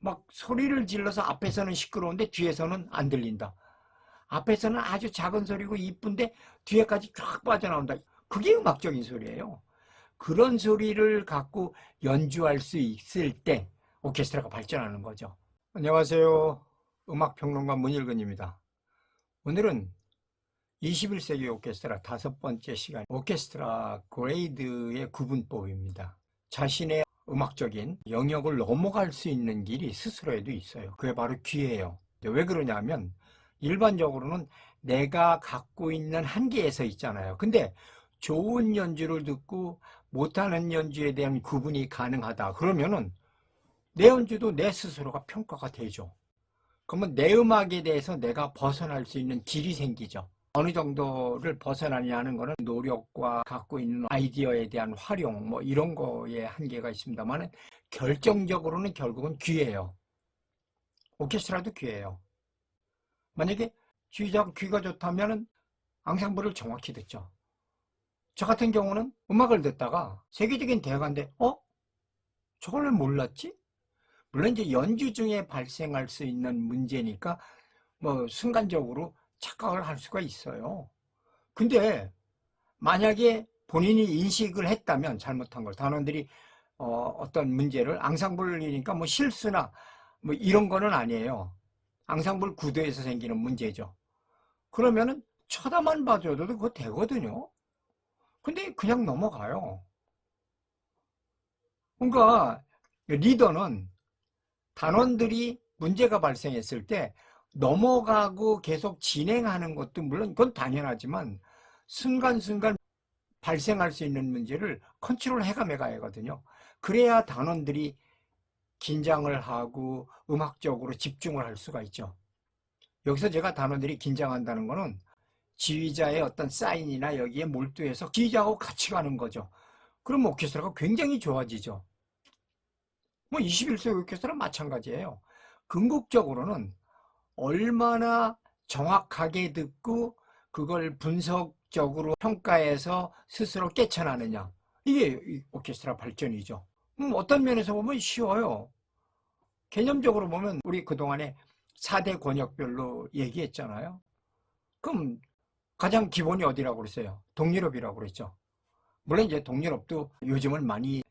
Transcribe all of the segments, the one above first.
막 소리를 질러서 앞에서는 시끄러운데 뒤에서는 안 들린다. 앞에서는 아주 작은 소리고 이쁜데 뒤에까지 쫙 빠져나온다. 그게 음악적인 소리예요. 그런 소리를 갖고 연주할 수 있을 때 오케스트라가 발전하는 거죠. 안녕하세요. 음악평론가 문일근입니다. 오늘은 21세기 오케스트라 5번째 시간, 오케스트라 그레이드의 구분법입니다. 자신의 음악적인 영역을 넘어갈 수 있는 길이 스스로에도 있어요. 그게 바로 귀예요. 왜 그러냐면 일반적으로는 내가 갖고 있는 한계에서 있잖아요. 근데 좋은 연주를 듣고 못하는 연주에 대한 구분이 가능하다. 그러면은 내 연주도 내 스스로가 평가가 되죠. 그러면 내 음악에 대해서 내가 벗어날 수 있는 길이 생기죠. 어느 정도를 벗어나냐는 거는 노력과 갖고 있는 아이디어에 대한 활용 뭐 이런 거에 한계가 있습니다만 결정적으로는 결국은 귀예요. 오케스트라도 귀예요. 만약에 귀가 좋다면 앙상블을 정확히 듣죠. 저 같은 경우는 음악을 듣다가 세계적인 대가인데 저걸 왜 몰랐지? 물론 이제 연주 중에 발생할 수 있는 문제니까 뭐 순간적으로 착각을 할 수가 있어요. 근데 만약에 본인이 인식을 했다면 잘못한 걸 단원들이 어떤 문제를 앙상블이니까 뭐 실수나 뭐 이런 거는 아니에요. 앙상블 구도에서 생기는 문제죠. 그러면은 쳐다만 봐줘도 그거 되거든요. 근데 그냥 넘어가요. 그러니까 리더는 단원들이 문제가 발생했을 때 넘어가고 계속 진행하는 것도 물론 그건 당연하지만 순간순간 발생할 수 있는 문제를 컨트롤 해가며 가야 하거든요. 그래야 단원들이 긴장을 하고 음악적으로 집중을 할 수가 있죠. 여기서 제가 단원들이 긴장한다는 거는 지휘자의 어떤 사인이나 여기에 몰두해서 지휘자하고 같이 가는 거죠. 그럼 오케스트라가 굉장히 좋아지죠. 뭐 21세기 오케스트라 마찬가지예요. 궁극적으로는 얼마나 정확하게 듣고 그걸 분석적으로 평가해서 스스로 깨쳐나느냐. 이게 오케스트라 발전이죠. 어떤 면에서 보면 쉬워요. 개념적으로 보면 우리 그동안에 4대 권역별로 얘기했잖아요. 그럼 가장 기본이 어디라고 그랬어요? 동유럽이라고 그랬죠. 물론 이제 동유럽도 요즘은 많이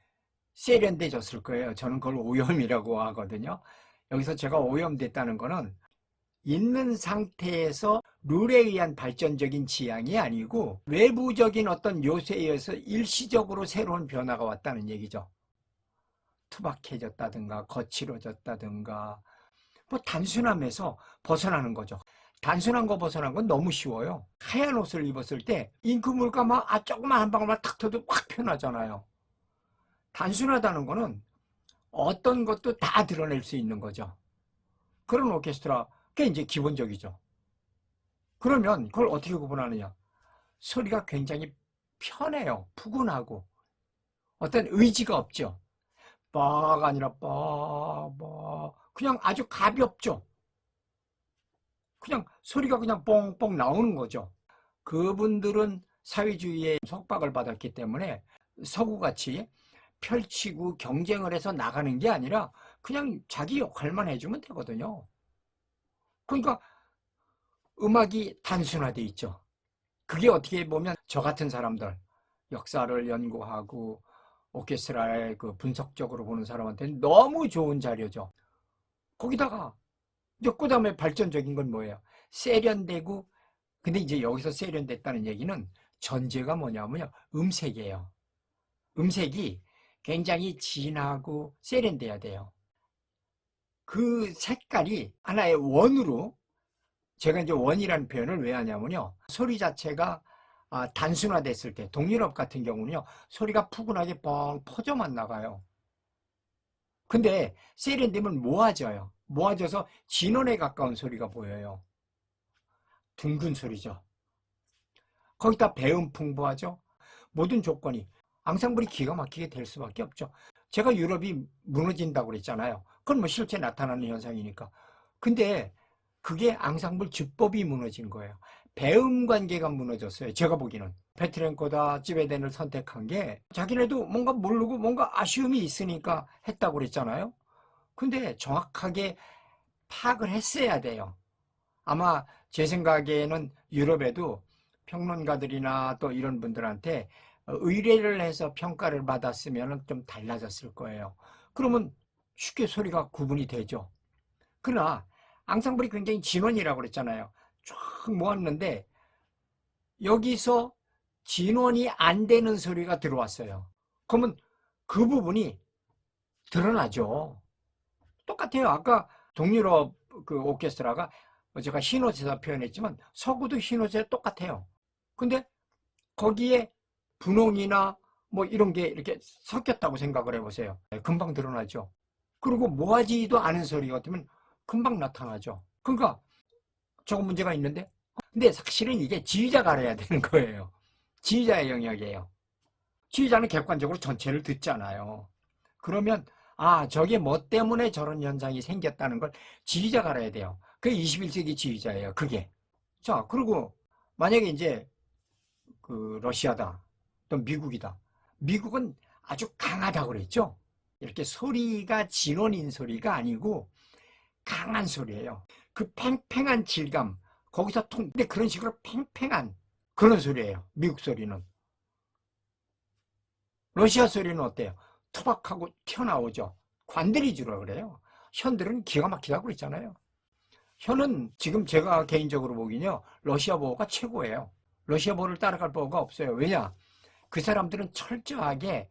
세련돼졌을 거예요. 저는 그걸 오염이라고 하거든요. 여기서 제가 오염됐다는 거는 있는 상태에서 룰에 의한 발전적인 지향이 아니고 외부적인 어떤 요소에 의해서 일시적으로 새로운 변화가 왔다는 얘기죠. 투박해졌다든가 거칠어졌다든가 뭐 단순함에서 벗어나는 거죠. 단순한 거 벗어난 건 너무 쉬워요. 하얀 옷을 입었을 때 잉크물감 조금만 한 방울만 탁 터도 확 변하잖아요. 단순하다는 거는 어떤 것도 다 드러낼 수 있는 거죠. 그런 오케스트라, 그게 이제 기본적이죠. 그러면 그걸 어떻게 구분하느냐? 소리가 굉장히 편해요. 푸근하고. 어떤 의지가 없죠. 빠가 아니라 그냥 아주 가볍죠. 그냥 소리가 그냥 뻥뻥 나오는 거죠. 그분들은 사회주의의 속박을 받았기 때문에 서구같이 펼치고 경쟁을 해서 나가는 게 아니라 그냥 자기 역할만 해주면 되거든요. 그러니까 음악이 단순화돼 있죠. 그게 어떻게 보면 저 같은 사람들, 역사를 연구하고 오케스트라의 그 분석적으로 보는 사람한테는 너무 좋은 자료죠. 거기다가 이제 그다음에 발전적인 건 뭐예요? 세련되고, 근데 이제 여기서 세련됐다는 얘기는 전제가 뭐냐면요, 음색이에요. 음색이 굉장히 진하고 세련돼야 돼요. 그 색깔이 하나의 원으로, 제가 이제 원이라는 표현을 왜 하냐면요, 소리 자체가 단순화됐을 때 동유럽 같은 경우는요 소리가 푸근하게 뻥 퍼져만 나가요. 근데 세련되면 모아져요. 모아져서 진원에 가까운 소리가 보여요. 둥근 소리죠. 거기다 배음 풍부하죠. 모든 조건이 앙상블이 기가 막히게 될 수밖에 없죠. 제가 유럽이 무너진다고 그랬잖아요. 그건 뭐 실제 나타나는 현상이니까. 근데 그게 앙상블 주법이 무너진 거예요. 배음 관계가 무너졌어요. 제가 보기에는. 페트랭코다 찌베덴을 선택한 게 자기네도 뭔가 모르고 뭔가 아쉬움이 있으니까 했다고 그랬잖아요. 근데 정확하게 파악을 했어야 돼요. 아마 제 생각에는 유럽에도 평론가들이나 또 이런 분들한테 의뢰를 해서 평가를 받았으면 좀 달라졌을 거예요. 그러면 쉽게 소리가 구분이 되죠. 그러나 앙상블이 굉장히 진원이라고 그랬잖아요. 쫙 모았는데 여기서 진원이 안 되는 소리가 들어왔어요. 그러면 그 부분이 드러나죠. 똑같아요. 아까 동유럽 그 오케스트라가 제가 흰옷에서 표현했지만 서구도 흰옷에 똑같아요. 근데 거기에 분홍이나 뭐 이런 게 이렇게 섞였다고 생각을 해보세요. 금방 드러나죠. 그리고 모아지도 않은 소리 같으면 금방 나타나죠. 그러니까 저거 문제가 있는데, 근데 사실은 이게 지휘자가 알아야 되는 거예요. 지휘자의 영역이에요. 지휘자는 객관적으로 전체를 듣잖아요. 그러면 저게 뭐 때문에 저런 현상이 생겼다는 걸 지휘자가 알아야 돼요. 그게 21세기 지휘자예요. 그게. 자, 그리고 만약에 이제 그 러시아다, 또 미국이다. 미국은 아주 강하다고 그랬죠. 이렇게 소리가 진원인 소리가 아니고 강한 소리예요. 그 팽팽한 질감, 거기서 근데 그런 식으로 팽팽한 그런 소리예요. 미국 소리는. 러시아 소리는 어때요? 투박하고 튀어나오죠. 관들이 주라 그래요. 현들은 기가 막히다고 그랬잖아요. 현은 지금 제가 개인적으로 보기는요, 러시아 보호가 최고예요. 러시아 보호를 따라갈 보호가 없어요. 왜냐? 그 사람들은 철저하게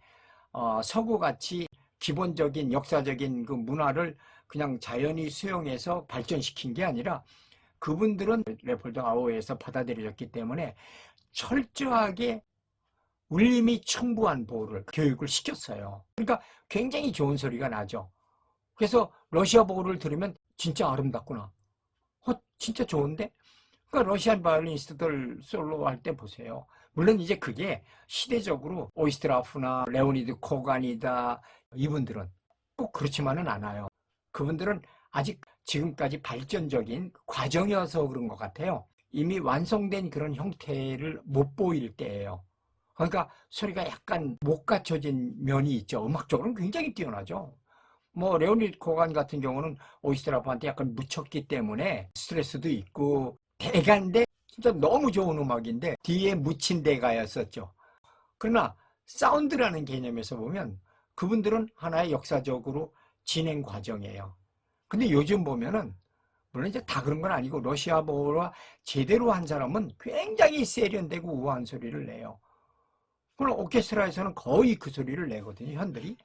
서구같이 기본적인 역사적인 그 문화를 그냥 자연히 수용해서 발전시킨 게 아니라 그분들은 레폴드 아우에서 받아들여졌기 때문에 철저하게 울림이 충분한 보호를 교육을 시켰어요. 그러니까 굉장히 좋은 소리가 나죠. 그래서 러시아 보호를 들으면 진짜 아름답구나. 진짜 좋은데? 그러니까 러시안 바이올리니스트들 솔로 할 때 보세요. 물론 이제 그게 시대적으로 오이스트라프나 레오니드 코간이다 이분들은 꼭 그렇지만은 않아요. 그분들은 아직 지금까지 발전적인 과정이어서 그런 것 같아요. 이미 완성된 그런 형태를 못 보일 때예요. 그러니까 소리가 약간 못 갖춰진 면이 있죠. 음악적으로는 굉장히 뛰어나죠. 뭐 레오니드 코간 같은 경우는 오이스트라프한테 약간 묻혔기 때문에 스트레스도 있고 대가인데 진짜 너무 좋은 음악인데 뒤에 묻힌 대가였었죠. 그러나 사운드라는 개념에서 보면 그분들은 하나의 역사적으로 진행 과정이에요. 근데 요즘 보면은 물론 이제 다 그런 건 아니고 러시아 보호가 제대로 한 사람은 굉장히 세련되고 우아한 소리를 내요. 그럼 오케스트라에서는 거의 그 소리를 내거든요, 현들이.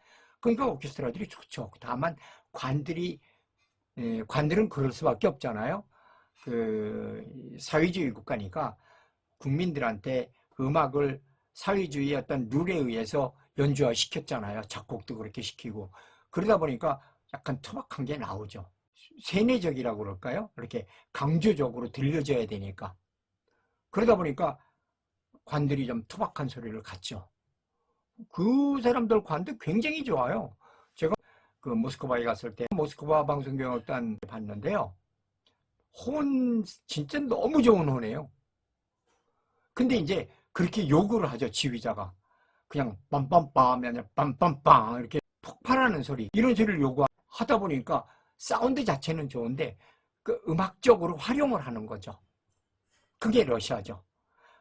그러니까 오케스트라들이 좋죠. 다만 관들은 그럴 수밖에 없잖아요. 그 사회주의 국가니까 국민들한테 음악을 사회주의의 어떤 룰에 의해서 연주화 시켰잖아요. 작곡도 그렇게 시키고. 그러다 보니까 약간 투박한 게 나오죠. 세뇌적이라고 그럴까요? 이렇게 강조적으로 들려줘야 되니까. 그러다 보니까 관들이 좀 투박한 소리를 갖죠. 그 사람들 관도 굉장히 좋아요. 제가 그 모스크바에 갔을 때 모스크바 방송경악단 봤는데요. 혼 진짜 너무 좋은 혼이에요. 근데 이제 그렇게 요구를 하죠, 지휘자가. 그냥 빰빰빰이 아니라 빰빰빰 이렇게 폭발하는 소리 이런 소리를 요구하다 보니까 사운드 자체는 좋은데 그 음악적으로 활용을 하는 거죠. 그게 러시아죠.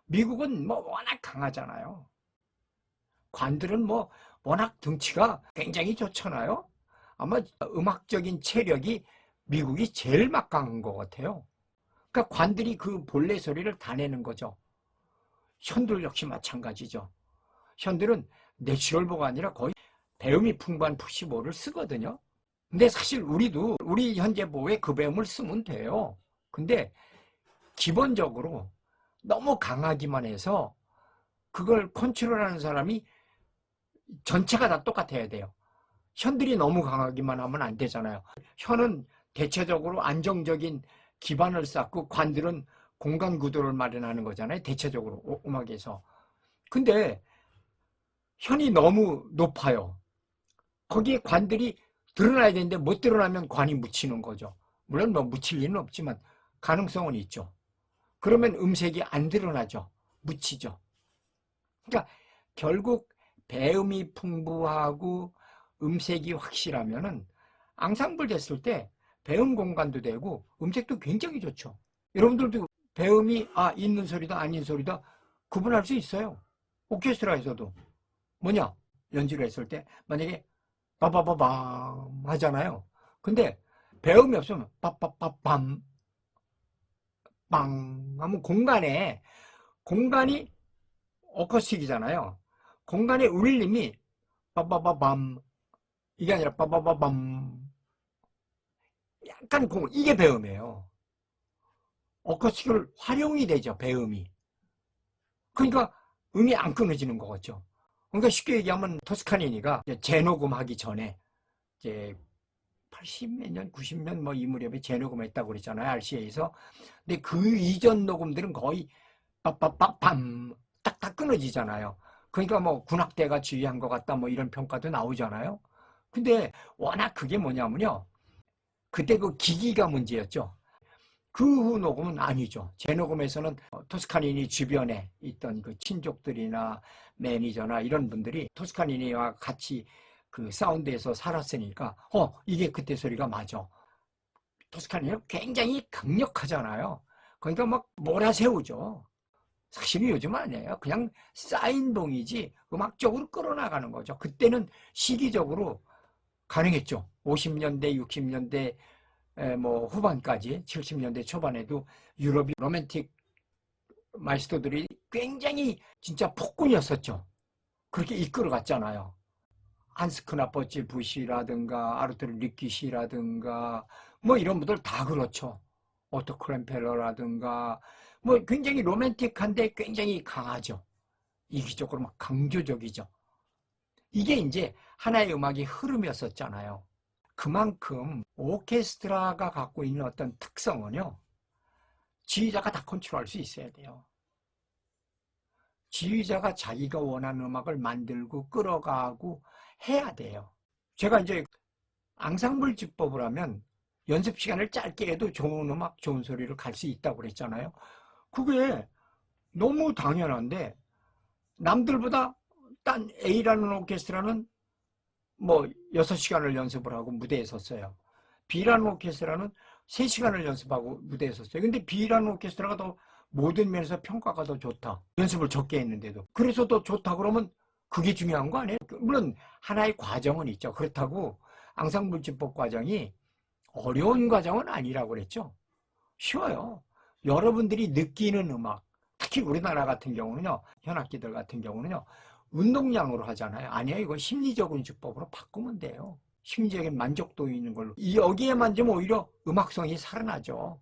미국은 뭐 워낙 강하잖아요. 관들은 뭐 워낙 등치가 굉장히 좋잖아요. 아마 음악적인 체력이 미국이 제일 막강한 것 같아요. 그러니까 관들이 그 본래 소리를 다 내는 거죠. 현들 역시 마찬가지죠. 현들은 내추럴보가 아니라 거의 배음이 풍부한 푸시보를 쓰거든요. 근데 사실 우리도 우리 현재 보호에 그 배음을 쓰면 돼요. 근데 기본적으로 너무 강하기만 해서 그걸 컨트롤하는 사람이 전체가 다 똑같아야 돼요. 현들이 너무 강하기만 하면 안 되잖아요. 현은 대체적으로 안정적인 기반을 쌓고 관들은 공간 구도를 마련하는 거잖아요. 대체적으로 음악에서. 근데 현이 너무 높아요. 거기에 관들이 드러나야 되는데 못 드러나면 관이 묻히는 거죠. 물론 뭐 묻힐 리는 없지만 가능성은 있죠. 그러면 음색이 안 드러나죠. 묻히죠. 그러니까 결국 배음이 풍부하고 음색이 확실하면은 앙상블 됐을 때 배음 공간도 되고 음색도 굉장히 좋죠. 여러분들도 배음이 있는 소리다 아닌 소리다 구분할 수 있어요. 오케스트라에서도 뭐냐 연주를 했을 때 만약에 빠바바밤 하잖아요. 근데 배음이 없으면 빠빠빠밤 빵 하면 공간이 어쿠스틱이잖아요. 공간의 울림이 빠바바밤 이게 아니라 빠바바밤 약간 이게 배음이에요. 어쿠스틱을 활용이 되죠, 배음이. 그러니까 음이 안 끊어지는 거겠죠. 그러니까 쉽게 얘기하면 토스카니니가 재녹음하기 전에 이제 80몇 년, 90년 뭐 이 무렵에 재녹음했다고 그랬잖아요, RCA에서. 근데 그 이전 녹음들은 거의 빠빠빠밤 딱딱 끊어지잖아요. 그러니까 뭐 군악대가 지휘한 것 같다 뭐 이런 평가도 나오잖아요. 근데 워낙 그게 뭐냐면요. 그때 그 기기가 문제였죠. 그 후 녹음은 아니죠. 재녹음에서는 토스카니니 주변에 있던 그 친족들이나 매니저나 이런 분들이 토스카니니와 같이 그 사운드에서 살았으니까 이게 그때 소리가 맞아. 토스카니니는 굉장히 강력하잖아요. 그러니까 막 몰아세우죠. 사실은 요즘 아니에요. 그냥 사인봉이지 음악적으로 끌어나가는 거죠. 그때는 시기적으로 가능했죠. 50년대, 60년대 뭐 후반까지 70년대 초반에도 유럽이 로맨틱 마이스터들이 굉장히 진짜 폭군이었었죠. 그렇게 이끌어갔잖아요. 한스 크나퍼츠 부시라든가 아르투르 리키시라든가 뭐 이런 분들 다 그렇죠. 오토 클램펠러라든가 뭐 굉장히 로맨틱한데 굉장히 강하죠. 이기적으로 막 강조적이죠. 이게 이제 하나의 음악의 흐름이었었잖아요. 그만큼 오케스트라가 갖고 있는 어떤 특성은요. 지휘자가 다 컨트롤할 수 있어야 돼요. 지휘자가 자기가 원하는 음악을 만들고 끌어가고 해야 돼요. 제가 이제 앙상블 지법을 하면 연습 시간을 짧게 해도 좋은 음악, 좋은 소리를 갈 수 있다고 그랬잖아요. 그게 너무 당연한데 남들보다 딴 A라는 오케스트라는 뭐 6시간을 연습을 하고 무대에 섰어요. B라는 오케스트라는 3시간을 연습하고 무대에 섰어요. 근데 B라는 오케스트라가 더 모든 면에서 평가가 더 좋다. 연습을 적게 했는데도. 그래서 더 좋다 그러면 그게 중요한 거 아니에요? 물론 하나의 과정은 있죠. 그렇다고 앙상블지법 과정이 어려운 과정은 아니라고 그랬죠. 쉬워요. 여러분들이 느끼는 음악, 특히 우리나라 같은 경우는요, 현악기들 같은 경우는요, 운동량으로 하잖아요. 아니에요. 이거 심리적인 주법으로 바꾸면 돼요. 심리적인 만족도 있는 걸로. 여기에만 좀 오히려 음악성이 살아나죠.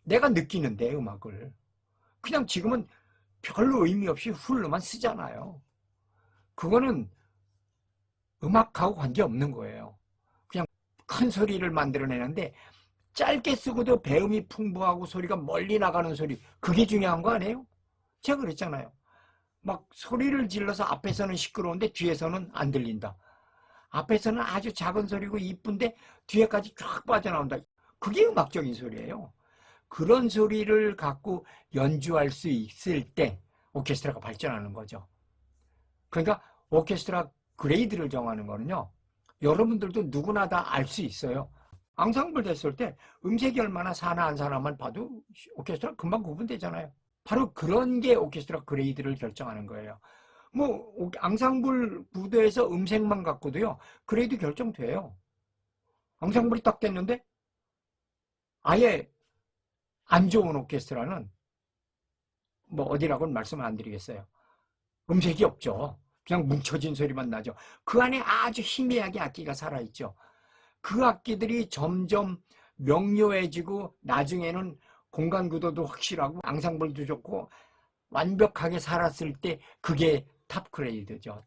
내가 느끼는데, 음악을. 그냥 지금은 별로 의미 없이 훌로만 쓰잖아요. 그거는 음악하고 관계없는 거예요. 그냥 큰 소리를 만들어내는데 짧게 쓰고도 배음이 풍부하고 소리가 멀리 나가는 소리, 그게 중요한 거 아니에요? 제가 그랬잖아요. 막 소리를 질러서 앞에서는 시끄러운데 뒤에서는 안 들린다. 앞에서는 아주 작은 소리고 이쁜데 뒤에까지 쫙 빠져나온다. 그게 음악적인 소리예요. 그런 소리를 갖고 연주할 수 있을 때 오케스트라가 발전하는 거죠. 그러니까 오케스트라 그레이드를 정하는 거는요. 여러분들도 누구나 다 알 수 있어요. 앙상블 됐을 때 음색이 얼마나 사나 안 사나만 봐도 오케스트라 금방 구분되잖아요. 바로 그런 게 오케스트라 그레이드를 결정하는 거예요. 뭐 앙상블 무대에서 음색만 갖고도요. 그레이드 결정돼요. 앙상블이 딱 됐는데 아예 안 좋은 오케스트라는 뭐 어디라고는 말씀 안 드리겠어요. 음색이 없죠. 그냥 뭉쳐진 소리만 나죠. 그 안에 아주 희미하게 악기가 살아있죠. 그 악기들이 점점 명료해지고 나중에는 공간 구도도 확실하고 앙상블도 좋고 완벽하게 살았을 때 그게 탑 그레이드죠.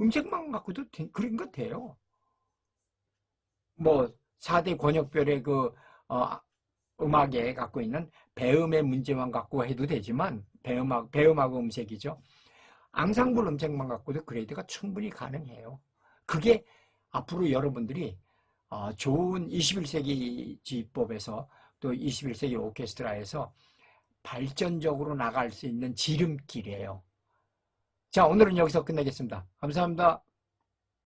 음색만 갖고도 그런 것 돼요. 뭐 4대 권역별의 그 음악에 갖고 있는 배음의 문제만 갖고 해도 되지만 배음하고 음색이죠. 앙상블 음색만 갖고도 그레이드가 충분히 가능해요. 그게 앞으로 여러분들이 좋은 21세기 지휘법에서 또 21세기 오케스트라에서 발전적으로 나갈 수 있는 지름길이에요. 자, 오늘은 여기서 끝내겠습니다. 감사합니다.